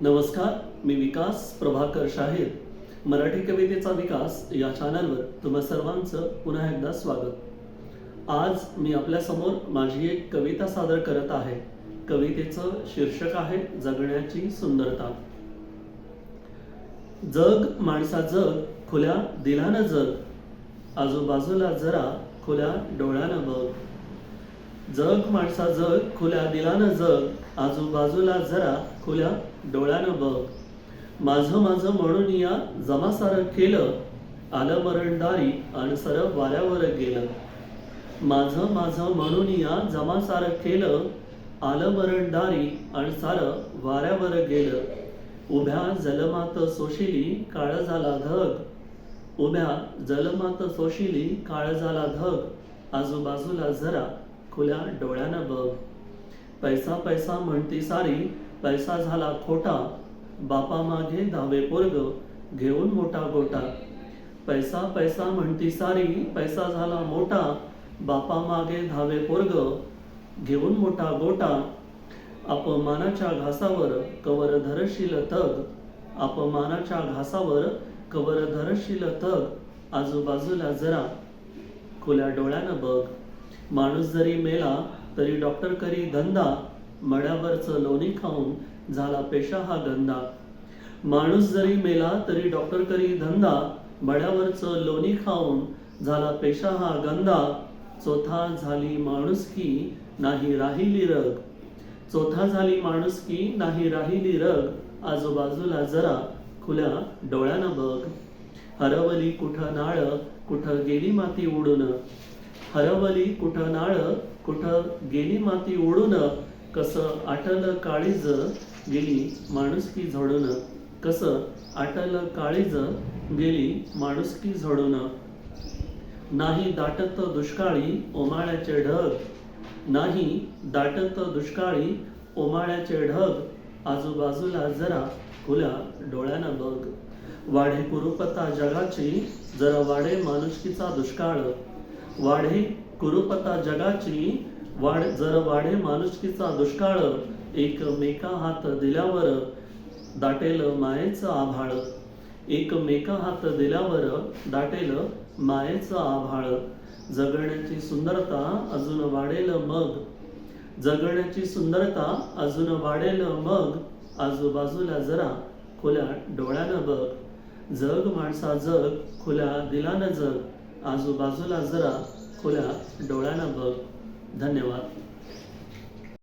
नमस्कार, मी विकास प्रभाकर शाहीर. मराठी कवितेचा विकास या चॅनलवर तुम्हा सर्वांचं पुन्हा एकदा स्वागत. आज मी आपल्या समोर माझी एक कविता सादर करत आहे. कवितेचं शीर्षक आहे जगण्याची सुंदरता. जग माणसा जग, खुल्या दिलानं जग, आजूबाजूला जरा खुल्या डोळ्यानं बघ. जग माणसा जग, खुल्या दिलानं जग, आजूबाजूला जरा खुल्या डोळ्यानं बघ. माझं माझं म्हणून या जमासारं केलं, आलं मरणदारी आणि सरं वाऱ्यावर गेलं. माझं माझं म्हणून या जमासारं केलं, आलं मरणदारी आणि सारं वाऱ्यावर गेलं. उभ्या जलमात सोशिली काळजाला धग, उभ्या जलमात सोशिली काळजाला धग, आजूबाजूला जरा खुल्या डोळ्यानं बघ. पैसा पैसा म्हणती सारी, पैसा झाला खोटा, बापा मागे धावे पोरग घेऊन मोठा गोटा. पैसा पैसा म्हणती सारी, पैसा झाला मोठा, बापा मागे धावे पोरग घेऊन मोठा गोटा. अपमानाच्या घासावर कवर धरशील तग, अपमानाच्या घासावर कवर धरशील तग, आजूबाजूला जरा खुल्या डोळ्यानं बघ. माणूस जरी मेला तरी डॉक्टर करी धंदा, मड्यावरचं लोणी खाऊन झाला पेशा हा गंदा. माणूस जरी मेला तरी डॉक्टर करी धंदा, मड्यावरचं लोणी खाऊन झाला पेशा हा गंदा. चोथा झाली माणुसकी नाही राहिली रग, चोथा झाली माणुसकी नाही राहिली रग, आजूबाजूला जरा खुल्या डोळ्यानं बघ. हरवली कुठं नाळ, कुठं गेली माती उडून, हरवली कुठं नाळ, कुठं गेली माती उडून, कसं आटलं काळीज गेली माणुसकी झोडून, कसं आटलं काळीज गेली माणुसकी झोडून. नाही दाटत दुष्काळी ओमाळ्याचे ढग, नाही दाटत दुष्काळी ओमाळ्याचे ढग, आजूबाजूला जरा खुल्या डोळ्यानं बघ. वाढे कुरूपता जगाची, जरा वाढे माणुसकीचा दुष्काळ, वाढे कुरूपता जगाची, जरा वाढे माणुसकीचा दुष्काळ. एकमेका हात दिल्यावर दाटेल मायेचं आभाळ, एकमेका हात दिल्यावर दाटेल मायेचं आभाळ. जगण्याची सुंदरता अजून वाढेल मग, जगण्याची सुंदरता अजून वाढेल मग, आजूबाजूला जरा खुल्या डोळ्यानं बघ. जग माणसा जग, खुल्या दिलानं जग, आजूबाजूला जरा खुल्या डोळ्यानं बघ. धन्यवाद.